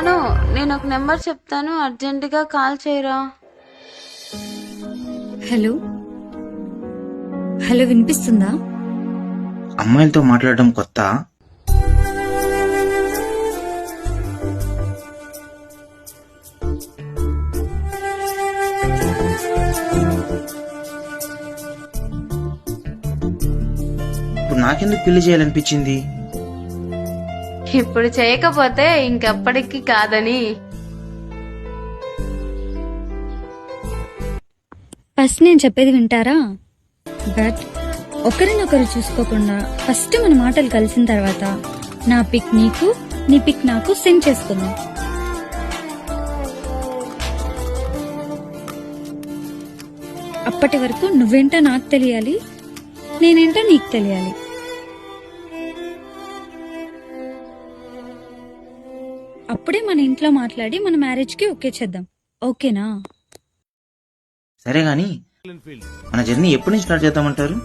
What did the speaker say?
భాను, నేను ఒక నెంబర్ చెప్తాను, అర్జెంటుగా కాల్ చేయరా. హలో హలో, వినిపిస్తుందా? అమ్మాయిలతో మాట్లాడడం కొత్త? ఇప్పుడు నాకెందుకు పెళ్లి చేయాలనిపించింది? ఇప్పుడు చేయకపోతే ఇంకెప్పటికీ కాదని. ఫస్ట్ నేను చెప్పేది వింటారా? బట్ ఒకరినొకరు చూసుకోకుండా ఫస్ట్ మన మాటలు కలిసిన తర్వాత నా పిక్ నీకు, నీ పిక్ నాకు సెండ్ చేసుకుందాం. అప్పటి వరకు నువ్వేంటో నాకు తెలియాలి, నేనేంటో నీకు తెలియాలి. అప్పుడే మన ఇంట్లో మాట్లాడి మన మ్యారేజ్ కి ఓకే చేద్దాం. ఓకేనా? సరే గాని మన జర్నీ ఎప్పటి నుంచి స్టార్ట్ చేద్దామంటారు?